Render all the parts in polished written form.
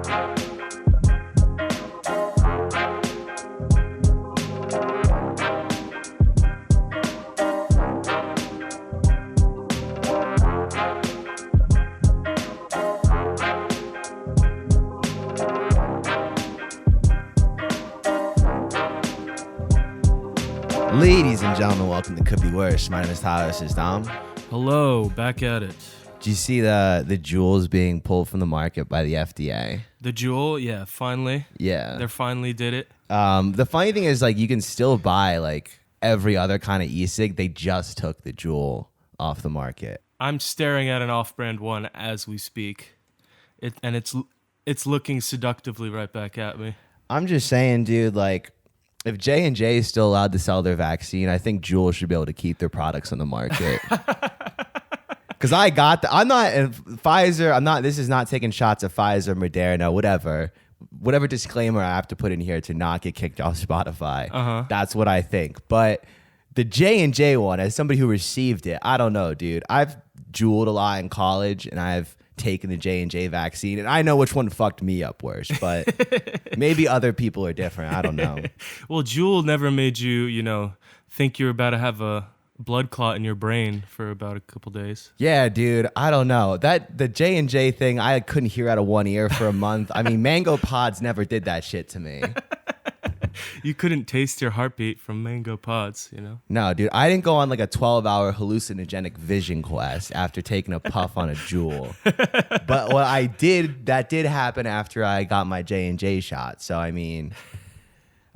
Ladies and gentlemen, welcome to Could Be Worse. My name is Tyler. This is Dom. Hello, back at it. Do you see the Juuls being pulled from the market by the FDA? The Juul, yeah, finally. Yeah. They finally did it. The funny thing is, like, you can still buy, like, every other kind of e-cig. They just took the Juul off the market. I'm staring at an off-brand one as we speak. It's looking seductively right back at me. I'm just saying, dude, like, if J&J is still allowed to sell their vaccine, I think Juul should be able to keep their products on the market. Because I'm not Pfizer. This is not taking shots at Pfizer, Moderna, whatever disclaimer I have to put in here to not get kicked off Spotify. That's what I think. But the J&J one, as somebody who received it, I don't know, dude. I've Juuled a lot in college, and I've taken the J&J vaccine, and I know which one fucked me up worse, but maybe other people are different. I don't know. Well, Juul never made you, think you're about to have a blood clot in your brain for about a couple days. Yeah, dude. I don't know. The J&J thing, I couldn't hear out of one ear for a month. I mean, Mango Pods never did that shit to me. You couldn't taste your heartbeat from Mango Pods, No, dude. I didn't go on like a 12-hour hallucinogenic vision quest after taking a puff on a Juul. But what I did, that did happen after I got my J&J shot. So, I mean,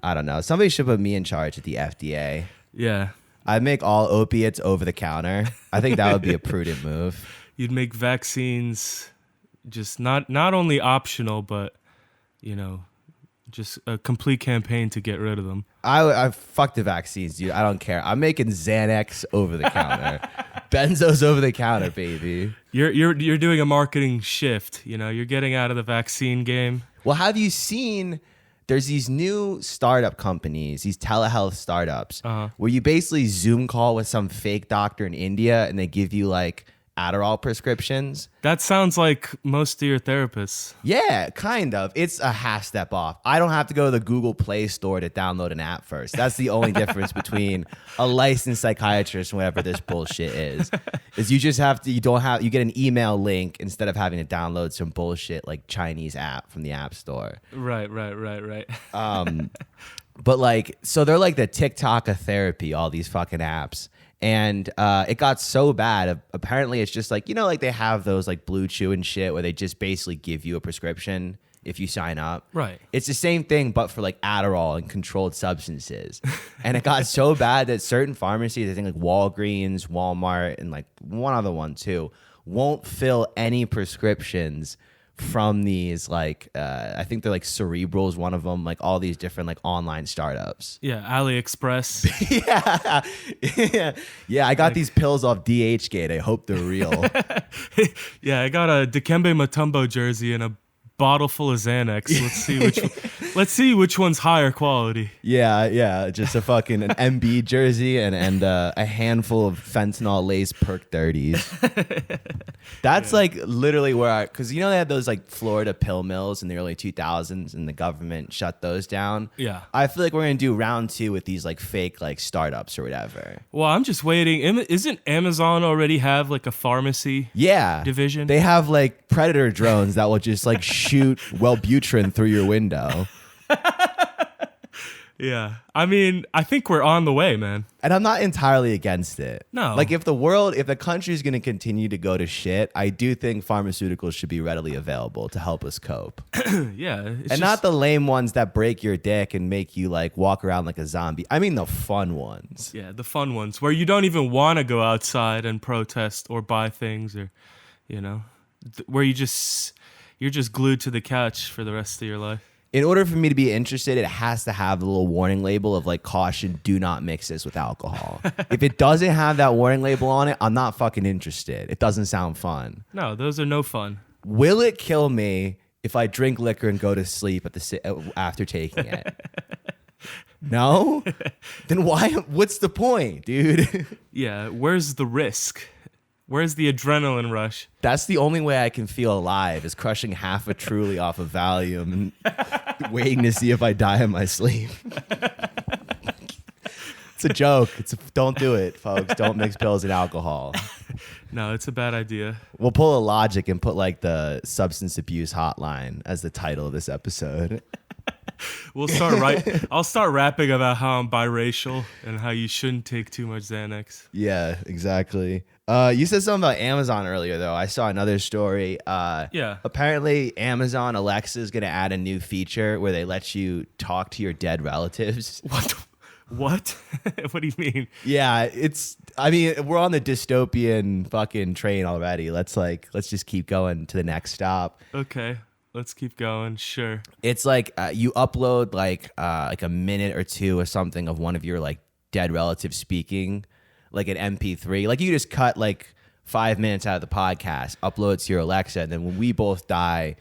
I don't know. Somebody should put me in charge at the FDA. Yeah. I'd make all opiates over the counter. I think that would be a prudent move. You'd make vaccines just not only optional, but, just a complete campaign to get rid of them. I fuck the vaccines, dude. I don't care. I'm making Xanax over the counter. Benzos over the counter, baby. You're doing a marketing shift. You're getting out of the vaccine game. Well, have you seen? There's these new startup companies, these telehealth startups, where you basically Zoom call with some fake doctor in India, and they give you like Adderall prescriptions. That sounds like most of your therapists. Yeah, kind of. It's a half step off. I don't have to go to the Google Play Store to download an app first. That's the only difference between a licensed psychiatrist and whatever this bullshit is you just have to, you get an email link instead of having to download some bullshit like Chinese app from the App Store. Right. But like, so they're like the TikTok of therapy, all these fucking apps. And it got so bad. Apparently, it's just like, like they have those like Blue Chew and shit where they just basically give you a prescription if you sign up. Right. It's the same thing, but for like Adderall and controlled substances. And it got so bad that certain pharmacies, I think like Walgreens, Walmart, and like one other one too, won't fill any prescriptions from these like I think they're like Cerebral's one of them, like all these different like online startups. Yeah, AliExpress. yeah. I got these pills off DHgate. I hope they're real. Yeah, I got a Dikembe Mutombo jersey and a bottle full of Xanax. Let's see which one's higher quality. Yeah. Just an MB jersey and a handful of fentanyl laced perk 30s. That's like literally where because they had those like Florida pill mills in the early 2000s and the government shut those down. Yeah. I feel like we're gonna do round 2 with these like fake like startups or whatever. Well, I'm just waiting. Isn't Amazon already have like a pharmacy division? They have like Predator drones that will just like shoot Wellbutrin through your window. Yeah. I mean, I think we're on the way, man. And I'm not entirely against it. No. Like if the country's going to continue to go to shit, I do think pharmaceuticals should be readily available to help us cope. Yeah. Not the lame ones that break your dick and make you like walk around like a zombie. I mean the fun ones. Yeah, the fun ones where you don't even want to go outside and protest or buy things or, where you're just glued to the couch for the rest of your life. In order for me to be interested, it has to have the little warning label of like caution, do not mix this with alcohol. If it doesn't have that warning label on it, I'm not fucking interested. It doesn't sound fun. No, those are no fun. Will it kill me if I drink liquor and go to sleep after taking it? No? Then why? What's the point, dude? Yeah, where's the risk? Where's the adrenaline rush? That's the only way I can feel alive is crushing half a Truly off of Valium and waiting to see if I die in my sleep. It's a joke. Don't do it, folks. Don't mix pills and alcohol. No, it's a bad idea. We'll pull a Logic and put like the substance abuse hotline as the title of this episode. I'll start rapping about how I'm biracial and how you shouldn't take too much Xanax. Yeah, exactly. You said something about Amazon earlier, though. I saw another story. Yeah. Apparently, Amazon Alexa is going to add a new feature where they let you talk to your dead relatives. What? What do you mean? Yeah, we're on the dystopian fucking train already. Let's just keep going to the next stop. Okay. Let's keep going. Sure. It's like you upload like a minute or two or something of one of your like dead relatives speaking, like an MP3. Like you just cut like 5 minutes out of the podcast, upload it to your Alexa, and then when we both die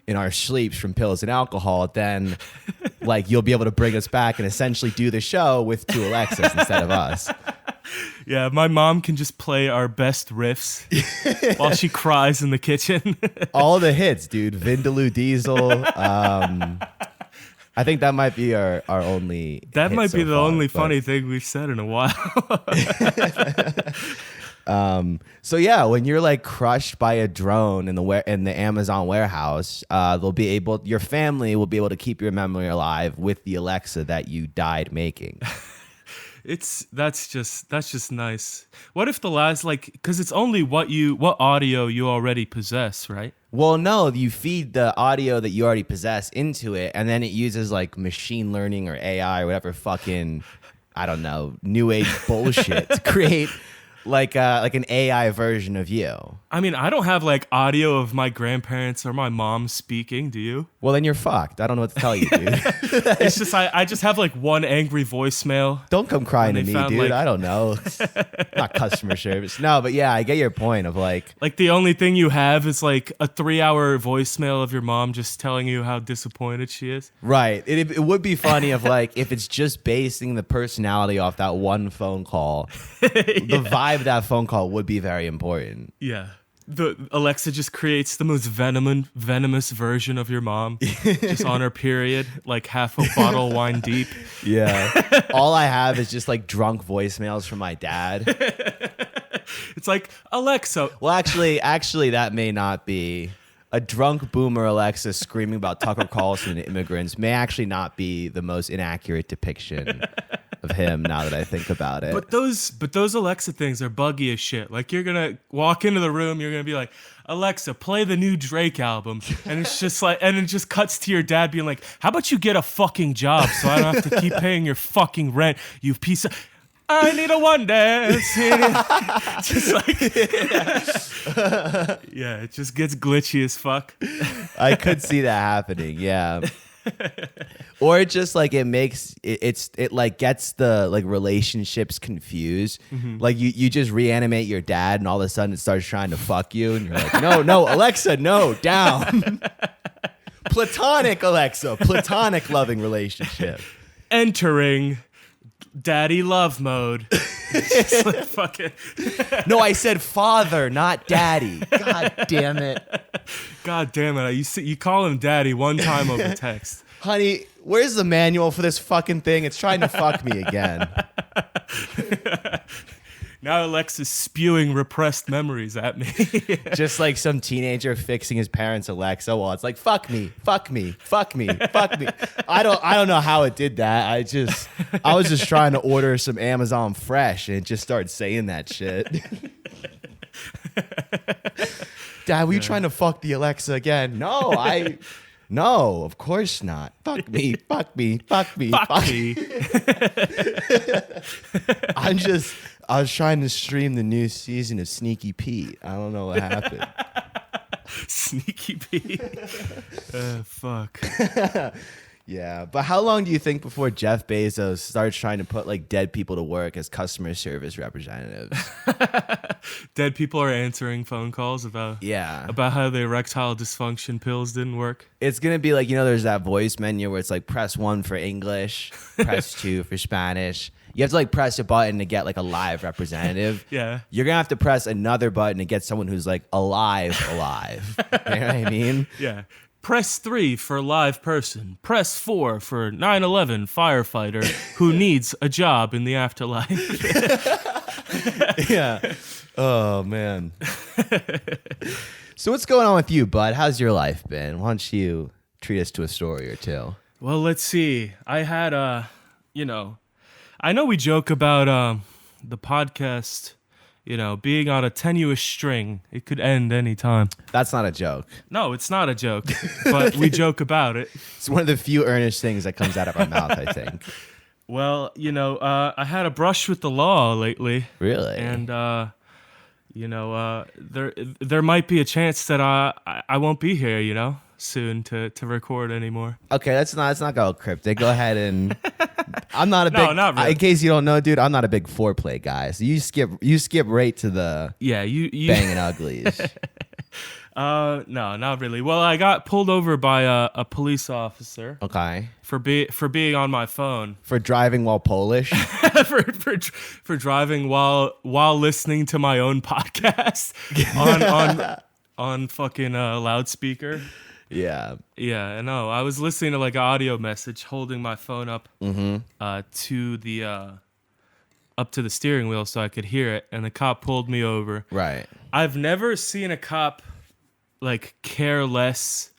in our sleeps from pills and alcohol, then like you'll be able to bring us back and essentially do the show with 2 Alexas instead of us. Yeah, my mom can just play our best riffs while she cries in the kitchen. All the hits, dude. Vindaloo Diesel. I think that might be our only. That hit might be so the far, only but- funny thing we've said in a while. So yeah, when you're like crushed by a drone in the Amazon warehouse, your family will be able to keep your memory alive with the Alexa that you died making. That's just nice. What if the last because it's only what audio you already possess, right? Well, no, you feed the audio that you already possess into it, and then it uses like machine learning or AI or whatever fucking, I don't know, new age bullshit to create like an AI version of you. I mean, I don't have like audio of my grandparents or my mom speaking. Do you? Well, then you're fucked. I don't know what to tell you, dude. It's just I just have like one angry voicemail. Don't come crying to When they me, found, dude. like- I don't know. Not customer service. No, but yeah, I get your point of like, Like the only thing you have is like a 3-hour voicemail of your mom just telling you how disappointed she is. right. It would be funny if like, if it's just basing the personality off that one phone call, the vibe of that phone call would be very important. Yeah. The Alexa just creates the most venomous version of your mom, just on her period, like half a bottle wine deep. Yeah. All I have is just like drunk voicemails from my dad. It's like, Alexa, Well, actually, that may not be. A drunk boomer Alexa screaming about Tucker Carlson and immigrants may actually not be the most inaccurate depiction of him now that I think about it. But those Alexa things are buggy as shit. Like you're gonna walk into the room, you're gonna be like, Alexa, play the new Drake album, and it's just like, and it just cuts to your dad being like, how about you get a fucking job so I don't have to keep paying your fucking rent, you piece of. I need a one dance. Just like, yeah, it just gets glitchy as fuck. I could see that happening, yeah. Or it just like it makes it like gets the like relationships confused. Like you just reanimate your dad and all of a sudden it starts trying to fuck you and you're like, no, Alexa, no, down. Platonic Alexa, platonic loving relationship. Entering daddy love mode. Just like fucking. No, I said father, not daddy. God damn it. God damn it! You call him daddy one time over text. Honey, where's the manual for this fucking thing? It's trying to fuck me again. Now Alexa's spewing repressed memories at me. Just like some teenager fixing his parents' Alexa while it's like, fuck me, fuck me, fuck me, fuck me. I don't know how it did that. I was just trying to order some Amazon Fresh and it just started saying that shit. Dad, were you trying to fuck the Alexa again? No, of course not. Fuck me, fuck me, fuck me, Fuck me. I was trying to stream the new season of Sneaky Pete. I don't know what happened. Sneaky Pete. Fuck. Yeah, but how long do you think before Jeff Bezos starts trying to put like dead people to work as customer service representatives? Dead people are answering phone calls about how the erectile dysfunction pills didn't work. It's going to be like, there's that voice menu where it's like press 1 for English, press 2 for Spanish. you have to like press a button to get like a live representative. Yeah. You're gonna have to press another button to get someone who's like alive. You know what I mean? Yeah. Press 3 for live person. Press 4 for 9/11 firefighter who needs a job in the afterlife. Yeah. Oh man. So what's going on with you, bud? How's your life been? Why don't you treat us to a story or two? Well, let's see. I had I know we joke about the podcast, being on a tenuous string. It could end any time. That's not a joke. No, it's not a joke, but we joke about it. It's one of the few earnest things that comes out of our mouth, I think. Well, I had a brush with the law lately. Really? And there might be a chance that I won't be here, soon to record anymore. Okay, let's not go cryptic. Go ahead and I'm not a big. No, not really. In case you don't know, dude, I'm not a big foreplay guy. So you skip right to the you banging uglies. No, not really. Well, I got pulled over by a police officer. Okay. For being on my phone. For driving while Polish. for driving while listening to my own podcast on fucking loudspeaker. Yeah. Yeah, no, I was listening to like an audio message, holding my phone up to the up to the steering wheel so I could hear it, and the cop pulled me over. Right. I've never seen a cop like care less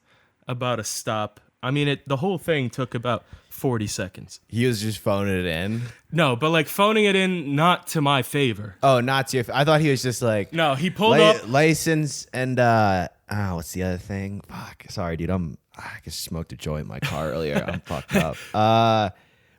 about a stop. I mean, the whole thing took about 40 seconds. He was just phoning it in. No, but like phoning it in not to my favor. Oh, not to your. I thought he was just like. No, he pulled up license and what's the other thing? Fuck. Sorry, dude. I just smoked a joint in my car earlier. I'm fucked up.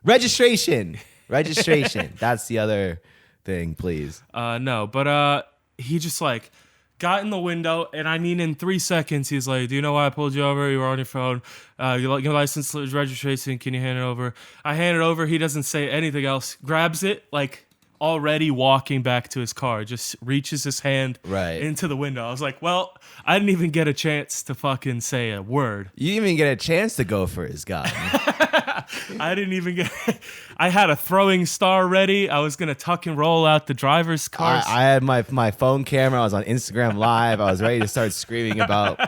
Registration. That's the other thing, please. No, but he just like got in the window, and I mean, in 3 seconds, he's like, "Do you know why I pulled you over? You were on your phone. Your license, registration. Can you hand it over?" I hand it over. He doesn't say anything else. Grabs it, like already walking back to his car. Just reaches his hand into the window. I was like, well, I didn't even get a chance to fucking say a word. You didn't even get a chance to go for his gun. I didn't even get. I had a throwing star ready. I was gonna tuck and roll out the driver's car. I had my phone camera. I was on Instagram Live. I was ready to start screaming about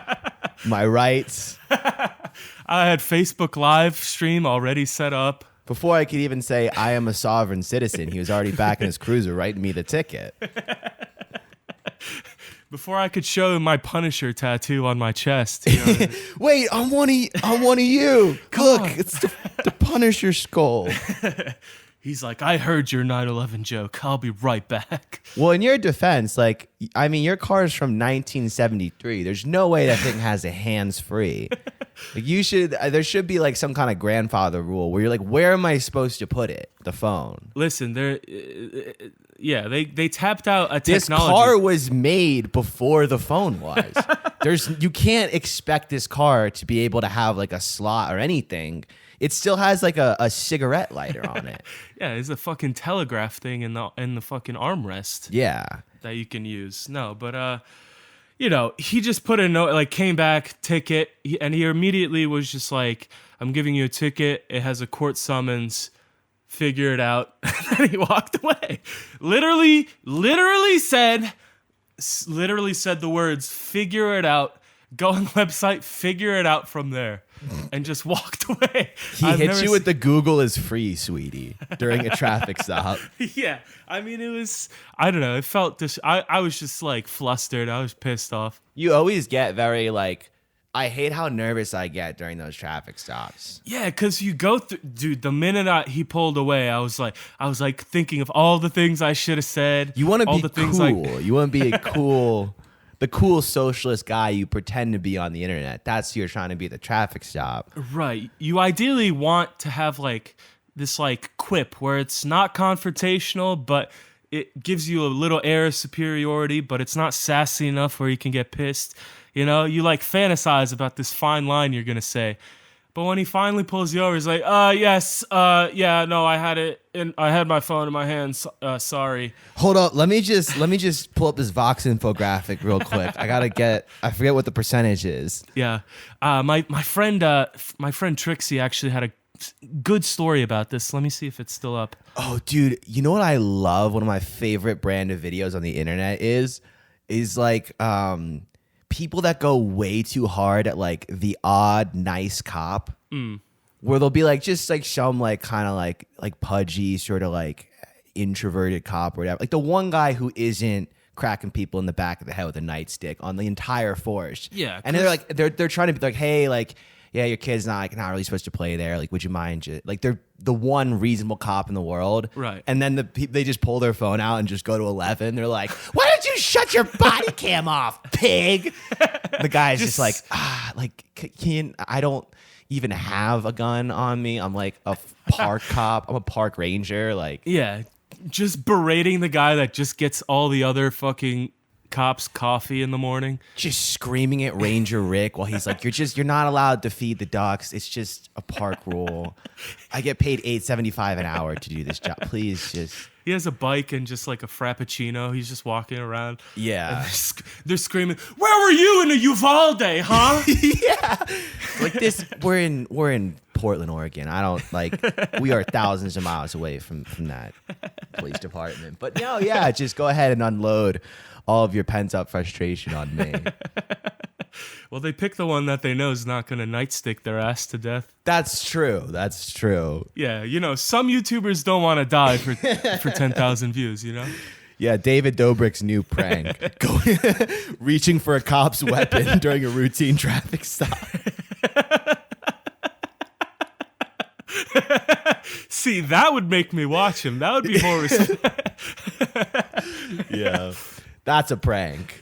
my rights. I had Facebook live stream already set up. Before I could even say I am a sovereign citizen, he was already back in his cruiser writing me the ticket. Before I could show him my Punisher tattoo on my chest. You know? Wait, I'm one of you. Look, it's the Punisher skull. He's like, I heard your 9/11 joke. I'll be right back. Well, in your defense, like, I mean, your car is from 1973. There's no way that thing has a hands-free. Like, there should be like some kind of grandfather rule where you're like, where am I supposed to put it? The phone. Listen, they tapped out a technology. This car was made before the phone was. You can't expect this car to be able to have like a slot or anything. It still has like a cigarette lighter on it. Yeah, there's a fucking telegraph thing in the fucking armrest. Yeah, that you can use. No, but he just put a note, like came back, ticket, and he immediately was just like, "I'm giving you a ticket. It has a court summons. Figure it out." And he walked away. Literally said the words, "Figure it out. Go on the website, figure it out from there." And just walked away. He hit you with the Google is free, sweetie, during a traffic stop. Yeah. I mean, it was, I don't know. It felt, I was just like flustered. I was pissed off. You always get very like, I hate how nervous I get during those traffic stops. Yeah, because you go through, dude, the minute he pulled away, I was like thinking of all the things I should have said. You want to be cool. You want to be the cool socialist guy you pretend to be on the internet. That's who you're trying to be at the traffic stop. Right. You ideally want to have like this like quip where it's not confrontational, but it gives you a little air of superiority, but it's not sassy enough where you can get pissed. You know, you like fantasize about this fine line you're going to say. But when he finally pulls you over, he's like, yes, yeah, no, I had my phone in my hands. Sorry. Hold up. Let me just pull up this Vox infographic real quick. I forget what the percentage is. Yeah. My friend Trixie actually had a good story about this. Let me see if it's still up. Oh, dude, you know what I love? One of my favorite brand of videos on the internet is like people that go way too hard at like the odd nice cop, where they'll be like just like some like kind of like pudgy sort of like introverted cop or whatever. Like the one guy who isn't cracking people in the back of the head with a nightstick on the entire force. Yeah, and they're like they're trying to be like, hey, like, yeah, your kid's not really supposed to play there. Like, would you mind? Like, they're the one reasonable cop in the world, right? And then they just pull their phone out and just go to 11. They're like, why don't you shut your body cam off, pig? The guy's just like, I don't even have a gun on me. I'm like a park cop. I'm a park ranger. Like, yeah, just berating the guy that just gets all the other fucking cops coffee in the morning, just screaming at Ranger Rick while he's like, you're not allowed to feed the ducks. It's just a park rule. I get paid $8.75 an hour to do this job. Please just. He has a bike and just like a frappuccino. He's just walking around. Yeah. They're screaming, "Where were you in a Uvalde, huh?" Yeah. Like this, we're in Portland, Oregon. I don't like. We are thousands of miles away from that police department. But no, yeah, just go ahead and unload all of your pent up frustration on me. Well, they pick the one that they know is not going to nightstick their ass to death. That's true. That's true. Yeah, some YouTubers don't want to die for 10,000 views, Yeah, David Dobrik's new prank. Reaching for a cop's weapon during a routine traffic stop. See, that would make me watch him. That would be more respect. Yeah. That's a prank.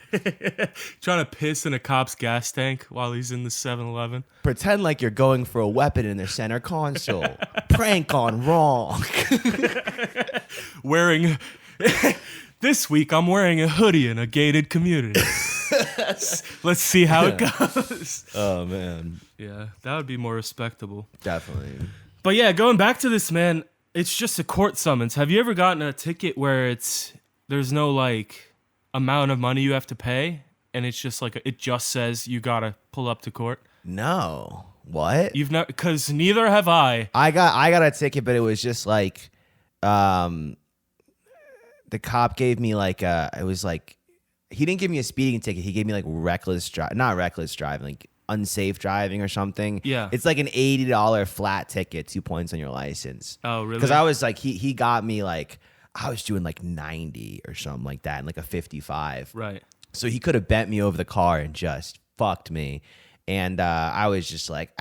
Trying to piss in a cop's gas tank while he's in the 7-Eleven. Pretend like you're going for a weapon in their center console. Prank gone wrong. This week I'm wearing a hoodie in a gated community. Let's see how it goes. Oh, man. Yeah, that would be more respectable. Definitely. But yeah, going back to this, man, it's just a court summons. Have you ever gotten a ticket where there's no like amount of money you have to pay, and it's just like it just says you gotta pull up to court? No. What? You've not, because neither have I. I got a ticket, but it was just like, the cop gave me like it was like, he didn't give me a speeding ticket. He gave me like not reckless driving, like unsafe driving or something. Yeah. It's like an $80 flat ticket, 2 points on your license. Oh, really? Because I was like, he got me like, I was doing like 90 or something like that, and like a 55. Right. So he could have bent me over the car and just fucked me. And I was just like,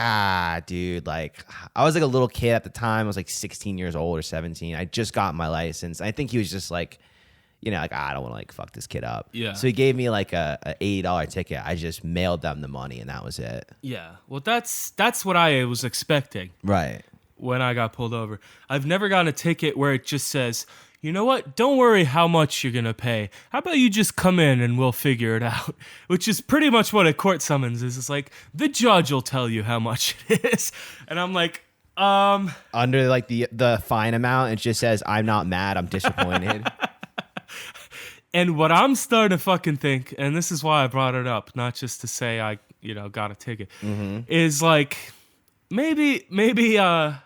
dude, like, I was like a little kid at the time. I was like 16 years old or 17. I just got my license. I think he was just like, like, I don't want to like fuck this kid up. Yeah. So he gave me like a $80 ticket. I just mailed them the money, and that was it. Yeah. Well, that's what I was expecting. Right. When I got pulled over. I've never gotten a ticket where it just says, you know what? Don't worry how much you're going to pay. How about you just come in and we'll figure it out? Which is pretty much what a court summons is. It's like, the judge will tell you how much it is. And I'm like, Under like the fine amount, it just says, I'm not mad, I'm disappointed. And what I'm starting to fucking think, and this is why I brought it up, not just to say I, got a ticket, is like, maybe they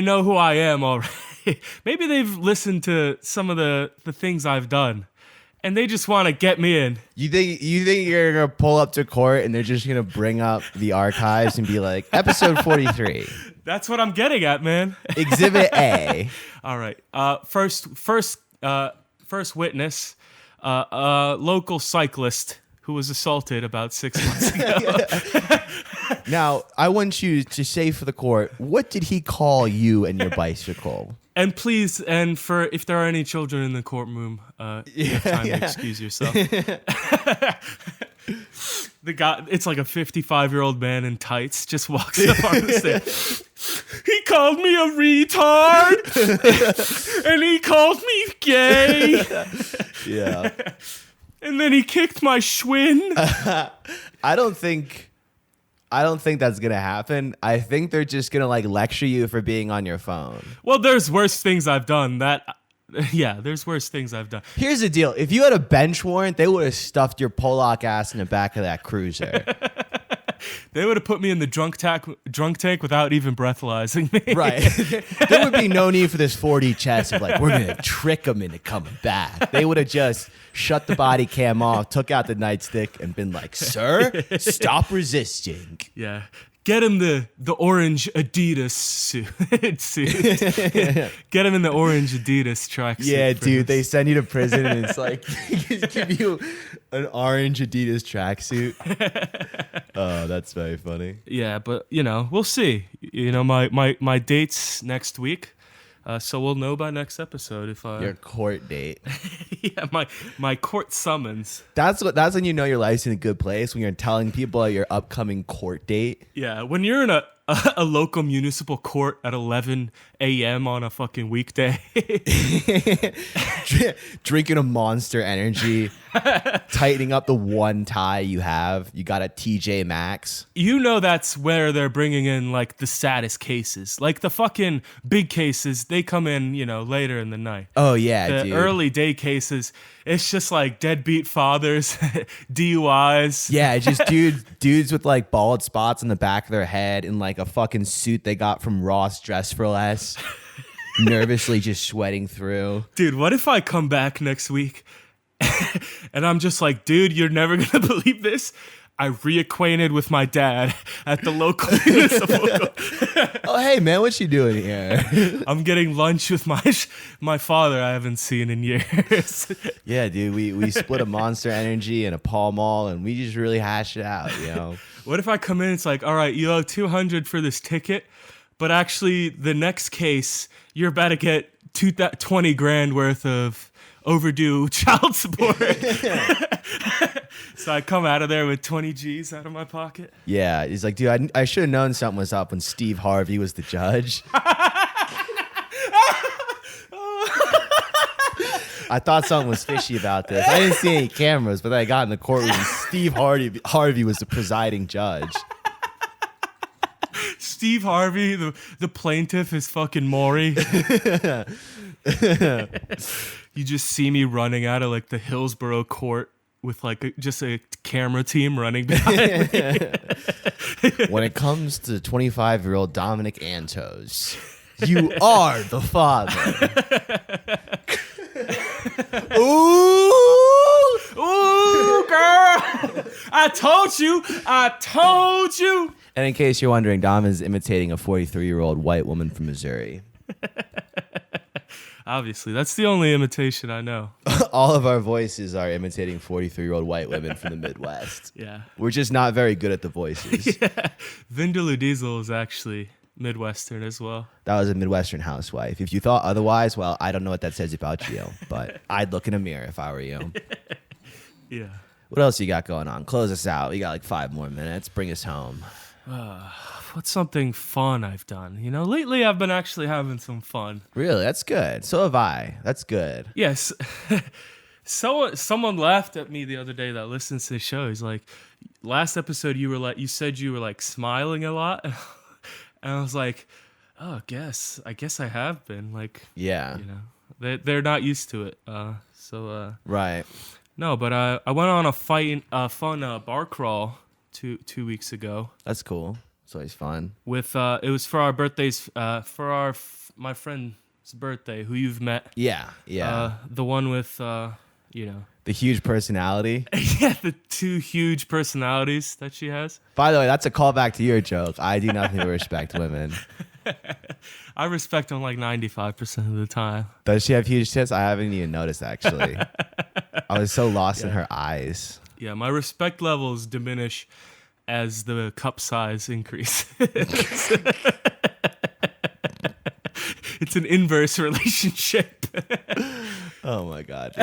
know who I am already. Maybe they've listened to some of the things I've done, and they just want to get me in. You think you're gonna pull up to court and they're just gonna bring up the archives and be like, episode 43. That's what I'm getting at, man. Exhibit A. All right. First witness, a local cyclist who was assaulted about 6 months ago. Now, I want you to say for the court, what did he call you and your bicycle? And please, and for if there are any children in the courtroom, you have time to excuse yourself. The guy, it's like a 55-year-old man in tights, just walks up on the stage. He called me a retard, and he called me gay. Yeah. And then he kicked my Schwinn. I don't think that's gonna happen. I think they're just gonna like lecture you for being on your phone. Well, there's worse things I've done. There's worse things I've done. Here's the deal: if you had a bench warrant, they would have stuffed your Pollock ass in the back of that cruiser. They would have put me in the drunk tank without even breathalyzing me. Right. There would be no need for this 4D chest of like, we're going to trick them into coming back. They would have just shut the body cam off, took out the nightstick, and been like, sir, stop resisting. Yeah. Get him the orange Adidas suit. Get him in the orange Adidas tracksuit. Yeah, dude, they send you to prison and it's like, give you an orange Adidas tracksuit. Oh, that's very funny. Yeah, but, we'll see. My date's next week. So we'll know by next episode if your court date. Yeah, my court summons. That's when you know your life's in a good place, when you're telling people your upcoming court date. Yeah, when you're in a local municipal court at 11 a.m. on a fucking weekday. Drinking a Monster Energy, tightening up the one tie you have. You got a TJ Maxx. That's where they're bringing in like the saddest cases. Like the fucking big cases, they come in, later in the night. Oh yeah, the early day cases, it's just like deadbeat fathers, DUIs. Yeah, just dudes with like bald spots in the back of their head in like a fucking suit they got from Ross Dress for Less. Nervously just sweating through. Dude, what if I come back next week and I'm just like, dude, you're never going to believe this. I reacquainted with my dad at the local municipal. Oh, hey, man, what you doing here? I'm getting lunch with my father I haven't seen in years. Yeah, dude, we split a Monster Energy and a Pall Mall, and we just really hashed it out, What if I come in, it's like, all right, you owe $200 for this ticket, but actually the next case, you're about to get $20,000 worth of overdue child support. So I come out of there with 20 G's out of my pocket. Yeah, he's like, dude, I should have known something was up when Steve Harvey was the judge. I thought something was fishy about this. I didn't see any cameras, but then I got in the courtroom and Steve Harvey was the presiding judge. Steve Harvey, the plaintiff, is fucking Maury. You just see me running out of like the Hillsborough court with like just a camera team running behind me. When it comes to 25-year-old Dominic Antos, you are the father. Ooh, girl. I told you. And in case you're wondering, Dom is imitating a 43-year-old white woman from Missouri. Obviously, that's the only imitation I know. All of our voices are imitating 43-year-old white women from the Midwest. Yeah. We're just not very good at the voices. Yeah. Vindaloo Diesel is actually Midwestern as well. That was a Midwestern housewife. If you thought otherwise, well, I don't know what that says about you, but I'd look in a mirror if I were you. Yeah. What else you got going on? Close us out. We got like 5 more minutes. Bring us home. What's something fun I've done? Lately I've been actually having some fun. Really? That's good. So have I. That's good. Yes. Someone laughed at me the other day that listens to the show. He's like, last episode you said you were like smiling a lot. And I was like, oh, I guess I have been. Like, yeah. They're not used to it. Right. No, but I went on a fun bar crawl 2 weeks ago. That's cool. It's always fun. With it was for our birthdays, my friend's birthday, who you've met. Yeah. The one with the huge personality. Yeah, the 2 huge personalities that she has. By the way, that's a callback to your joke. I do nothing but respect women. I respect them like 95% of the time. Does she have huge tits? I haven't even noticed, actually. I was so lost in her eyes. Yeah, my respect levels diminish as the cup size increases. It's an inverse relationship. Oh my God.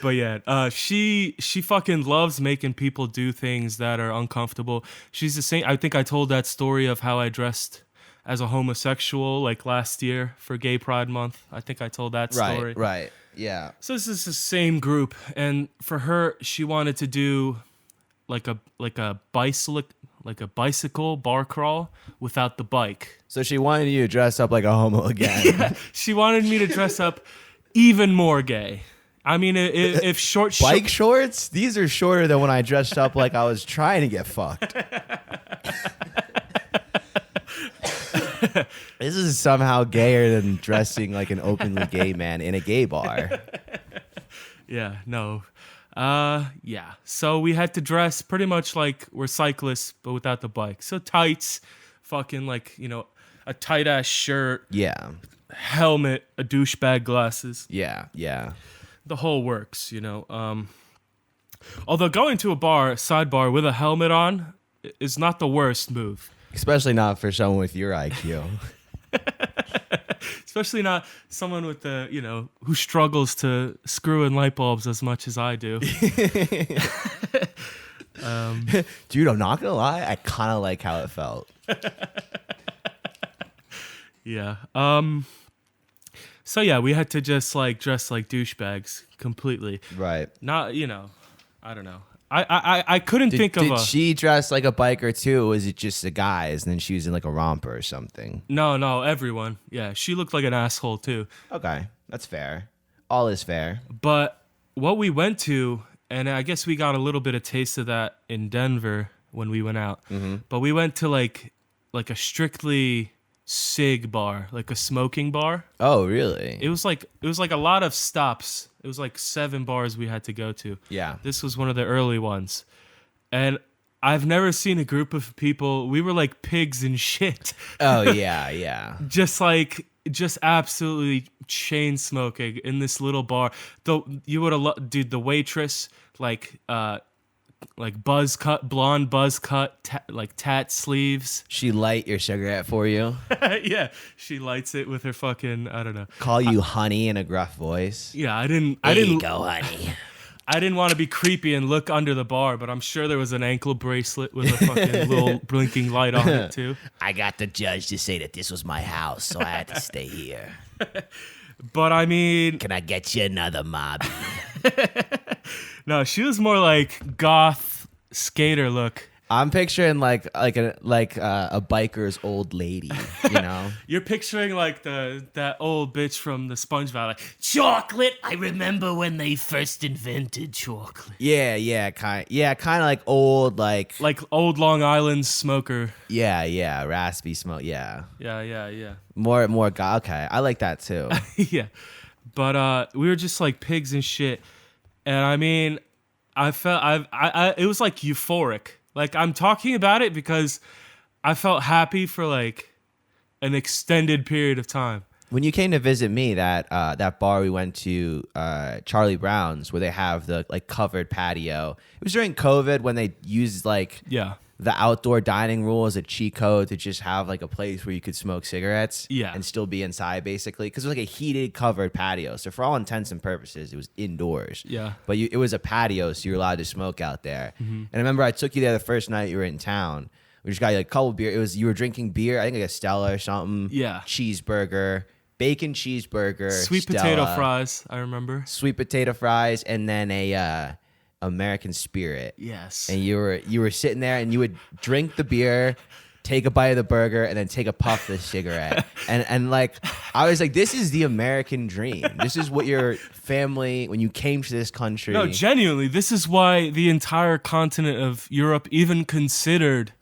But yeah, she fucking loves making people do things that are uncomfortable. She's the same. I think I told that story of how I dressed as a homosexual like last year for Gay Pride Month. I think I told that story. Right. Yeah. So this is the same group, and for her, she wanted to do like a bicycle bar crawl without the bike. So she wanted you to dress up like a homo again. Yeah, she wanted me to dress up even more gay. I mean, if short Bike shorts? These are shorter than when I dressed up like I was trying to get fucked. This is somehow gayer than dressing like an openly gay man in a gay bar. Yeah, no. Yeah. So we had to dress pretty much like we're cyclists, but without the bike. So tights, fucking like, a tight ass shirt, Yeah. helmet, a douchebag glasses. Yeah. Yeah. The whole works, Although going to a sidebar with a helmet on is not the worst move. Especially not for someone with your IQ. Especially not someone with who struggles to screw in light bulbs as much as I do. Dude, I'm not gonna lie, I kind of like how it felt. Yeah. So yeah, we had to just like dress like douchebags completely. Right. Not, I don't know. I couldn't think of Did she dress like a biker too, or was it just the guys and then she was in like a romper or something? No, everyone. Yeah, she looked like an asshole too. Okay, that's fair. All is fair. But what we went to, and I guess we got a little bit of taste of that in Denver when we went out. Mm-hmm. But we went to like a strictly cig bar, like a smoking bar. Oh, really? It was like a lot of stops. It was like 7 bars we had to go to. Yeah. This was one of the early ones. And I've never seen a group of people, we were like pigs and shit. Oh, yeah, yeah. just absolutely chain smoking in this little bar. Though you would have dude, the waitress like blonde buzz cut, like tat sleeves. She light your cigarette for you? Yeah, she lights it with her fucking, I don't know. Call you honey in a gruff voice? Yeah, I didn't go, honey. I didn't want to be creepy and look under the bar, but I'm sure there was an ankle bracelet with a fucking little blinking light on it too. I got the judge to say that this was my house, so I had to stay here. But I mean, can I get you another mobby? No, she was more like goth skater look. I'm picturing like a biker's old lady, You're picturing like that old bitch from the SpongeBob, like chocolate. I remember when they first invented chocolate. Yeah, kind of like old, like old Long Island smoker. Yeah, raspy smoke. Yeah. More. Okay, I like that too. Yeah, but we were just like pigs and shit. And I mean, I felt it was like euphoric. Like I'm talking about it because I felt happy for like an extended period of time. When you came to visit me, that bar we went to, Charlie Brown's, where they have the like covered patio. It was during COVID when they used the outdoor dining rule as a cheat code to just have like a place where you could smoke cigarettes and still be inside basically, because it was like a heated covered patio, so for all intents and purposes it was indoors, but it was a patio, so you're allowed to smoke out there. And I remember I took you there the first night you were in town. We just got you like a couple beer. You were drinking beer, I think like a Stella or something, cheeseburger, bacon cheeseburger, sweet Stella, potato fries, I remember sweet potato fries, and then a American Spirit. Yes. And you were sitting there and you would drink the beer, take a bite of the burger, and then take a puff of the cigarette. and like I was like, this is the American dream. This is what your family, when you came to this country. No, genuinely, this is why the entire continent of Europe even considered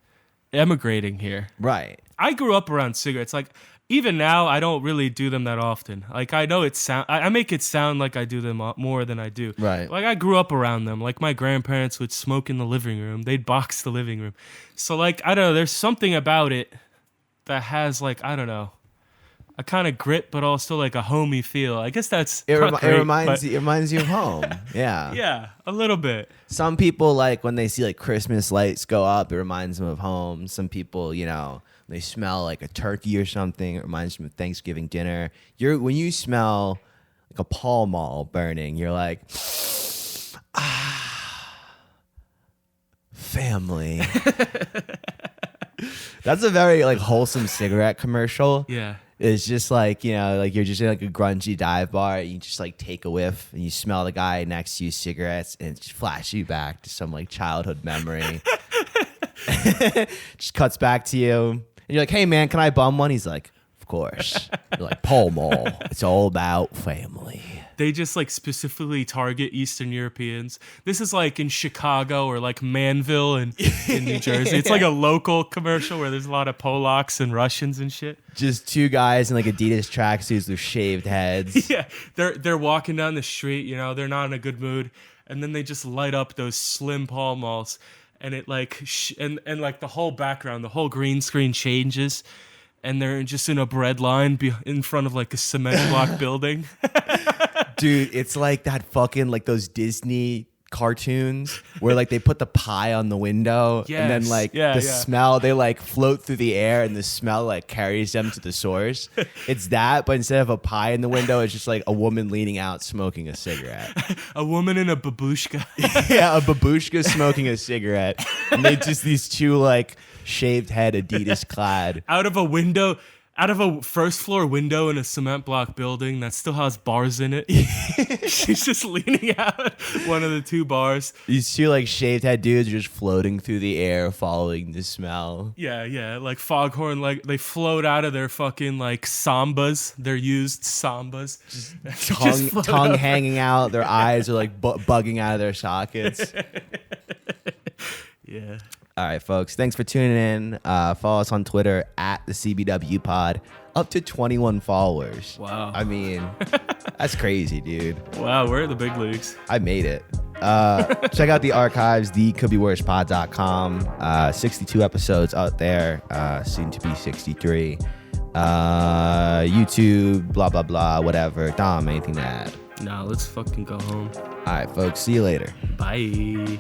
emigrating here. Right. I grew up around cigarettes. Like even now, I don't really do them that often. Like I know I make it sound like I do them more than I do. Right. Like I grew up around them. Like my grandparents would smoke in the living room. They'd box the living room. So like, I don't know, there's something about it that has like, I don't know, a kind of grit, but also like a homey feel. I guess that's it reminds you of home. Yeah. Yeah, a little bit. Some people, like when they see like Christmas lights go up, it reminds them of home. Some people, they smell like a turkey or something, it reminds them of Thanksgiving dinner. When you smell like a Pall Mall burning, you're like, family. That's a very like wholesome cigarette commercial. Yeah. It's just like, like you're just in like a grungy dive bar, and you just like take a whiff and you smell the guy next to you cigarettes, and it just flashes you back to some like childhood memory. Just cuts back to you and you're like, hey man, can I bum one? He's like, of course. You're like, Pall Mall, it's all about family. They just like specifically target Eastern Europeans. This is like in Chicago or like Manville in New Jersey. It's like a local commercial where there's a lot of Polacks and Russians and shit. Just two guys in like Adidas tracksuits with shaved heads. Yeah, they're walking down the street, you know, they're not in a good mood, and then they just light up those slim Pall Malls, and it like and like the whole background, the whole green screen changes, and they're just in a bread line in front of like a cement block building. Dude, it's like that fucking like those Disney cartoons where like they put the pie on the window and then like the smell, they like float through the air and the smell like carries them to the source. It's that, but instead of a pie in the window, it's just like a woman leaning out smoking a cigarette. A woman in a babushka. Yeah, a babushka smoking a cigarette. And they just these two like shaved head Adidas clad. Out of a first floor window in a cement block building that still has bars in it. She's just leaning out one of the two bars. These two like shaved head dudes are just floating through the air following the smell. Yeah, like foghorn, like they float out of their fucking like sambas, their used sambas. Tongue hanging out, their eyes are like bugging out of their sockets. Yeah. All right, folks. Thanks for tuning in. Follow us on Twitter at the CBW Pod. Up to 21 followers. Wow. I mean, that's crazy, dude. Wow, we're at the big leagues. I made it. Check out the archives, thecouldbeworspod.com. 62 episodes out there, soon to be 63. YouTube, blah, blah, blah, whatever. Dom, anything to add? Nah, let's fucking go home. All right, folks. See you later. Bye.